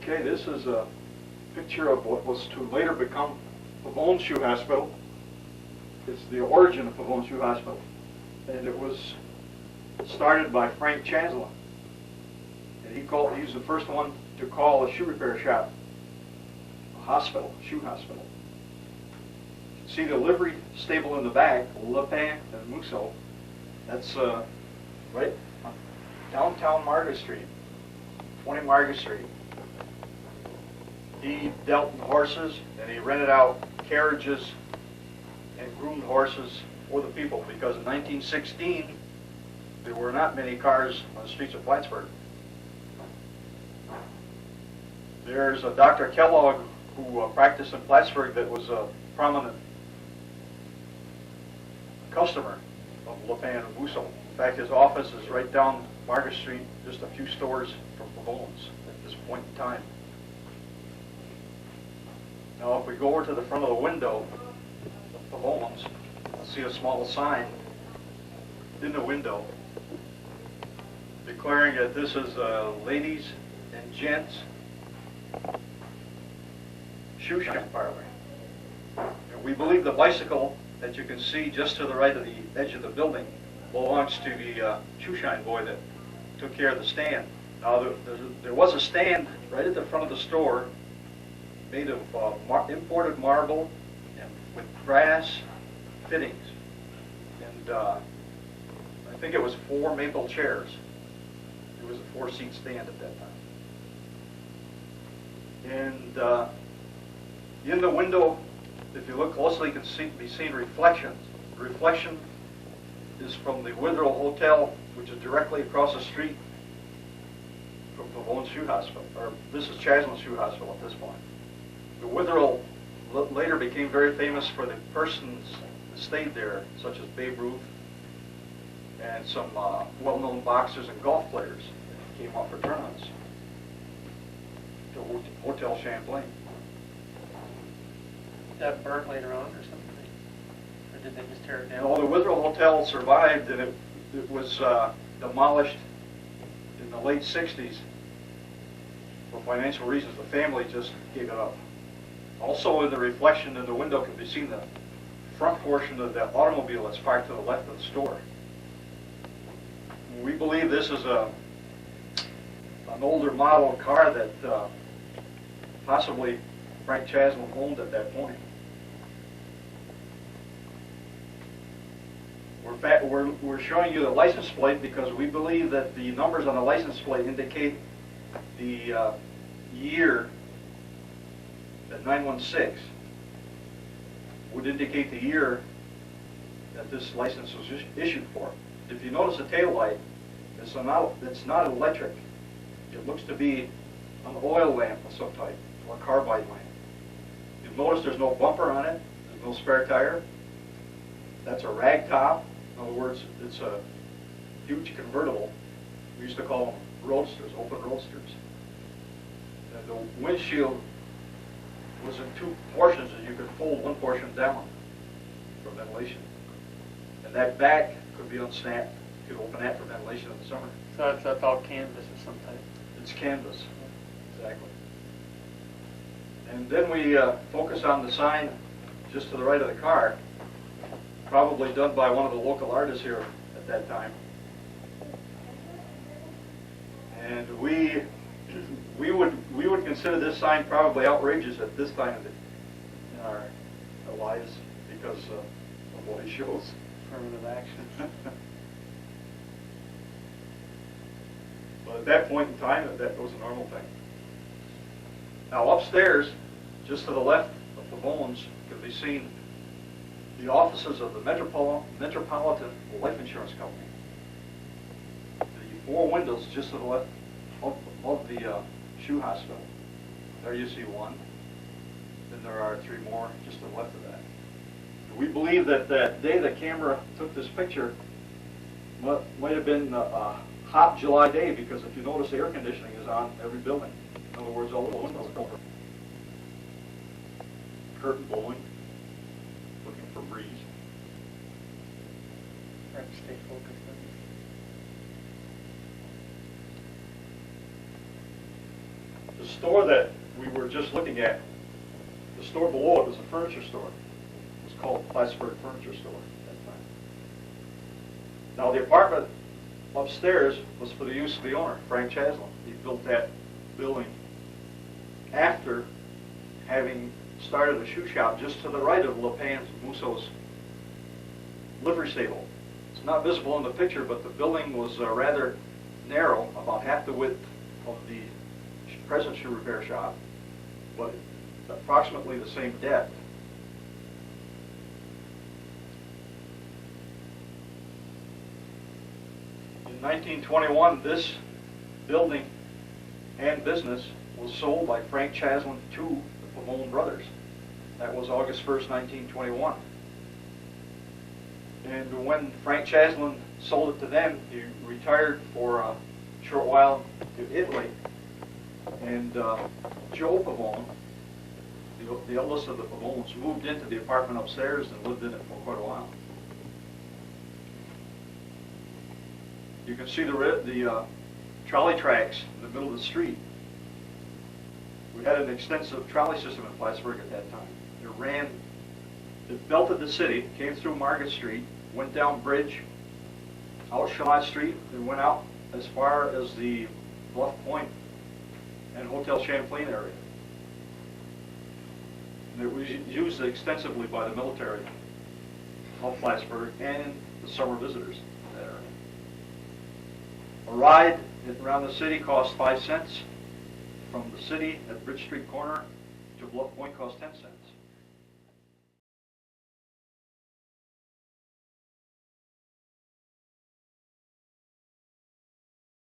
Okay, this is a picture of what was to later become Pavone Shoe Hospital. It's the origin of Pavone Shoe Hospital. And it was started by Frank Chancellor. And he was the first one to call a shoe repair shop a hospital, shoe hospital. You can see the livery stable in the back, Le Pen and Musso. That's right on downtown Margaret Street, 20 Margaret Street. He dealt in horses, and he rented out carriages and groomed horses for the people, because in 1916 there were not many cars on the streets of Plattsburgh. There's a Dr. Kellogg who practiced in Plattsburgh that was a prominent customer of Le Pen and Musso. In fact, his office is right down Margaret Street, just a few stores from Pavone's at this point in time. Now, if we go over to the front of the window of Pavone's, you'll see a small sign in the window declaring that this is ladies and gents shoe shine parlor. And we believe the bicycle that you can see just to the right of the edge of the building belongs to the shoe shine boy that took care of the stand. Now, there was a stand right at the front of the store made of imported marble and with brass fittings. And I think it was 4 maple chairs. It was a 4-seat stand at that time. And in the window, if you look closely, you can be seen reflections. The reflection is from the Witherell Hotel, which is directly across the street from Pavone Shoe Hospital, or this is Chaslin Shoe Hospital at this point. The Witherell later became very famous for the persons that stayed there, such as Babe Ruth and some well-known boxers and golf players that came out for tournaments to Hotel Champlain. Did that burn later on or something? Or did they just tear it down? No, the Witherell Hotel survived, and it was demolished in the late 60s for financial reasons. The family just gave it up. Also in the reflection in the window can be seen the front portion of the automobile that's parked to the left of the store. We believe this is an older model car that possibly Frank Chaslin owned at that point. We're showing you the license plate because we believe that the numbers on the license plate indicate the year that 916 would indicate the year that this license was issued for. If you notice the tail light, it's not electric. It looks to be an oil lamp of some type, or a carbide lamp. You'll notice there's no bumper on it, there's no spare tire. That's a rag top. In other words, it's a huge convertible. We used to call them roadsters, open roadsters. And the windshield was in 2 portions, and you could fold one portion down for ventilation. And that back could be unsnapped. You could open that for ventilation in the summer. So that's all canvas of some type? It's canvas, exactly. And then we focus on the sign just to the right of the car, probably done by one of the local artists here at that time. And we would consider this sign probably outrageous at this time in our lives because of what it shows. Affirmative action. But at that point in time, that was a normal thing. Now upstairs, just to the left of the Pavone's, can be seen the offices of the Metropolitan Life Insurance Company. The 4 windows just to the left of the shoe hospital. There you see one. Then there are 3 more just to the left of that. We believe that that day the camera took this picture might have been a hot July day, because if you notice, air conditioning is on every building. In other words, all the windows are open. Curtain blowing, looking for breeze. Try to stay focused on The store that we were just looking at, the store below it was a furniture store. It was called Plattsburgh Furniture Store at that time. Now, the apartment upstairs was for the use of the owner, Frank Chaslin. He built that building after having started a shoe shop just to the right of LePan's Musso's livery stable. It's not visible in the picture, but the building was rather narrow, about half the width of the present shoe repair shop, but approximately the same depth. In 1921, this building and business was sold by Frank Chaslin to the Pavone brothers. That was August 1st, 1921. And when Frank Chaslin sold it to them, he retired for a short while to Italy. And Joe Pavone, the eldest of the Pavones, moved into the apartment upstairs and lived in it for quite a while. You can see the trolley tracks in the middle of the street. We had an extensive trolley system in Plattsburgh at that time. It belted the city, came through Margaret Street, went down Bridge, out Charlotte Street, and went out as far as the Bluff Point and Hotel Champlain area. And it was used extensively by the military of Plattsburgh and the summer visitors in that area. A ride around the city cost 5 cents. From the city at Bridge Street corner to Bluff Point cost 10 cents.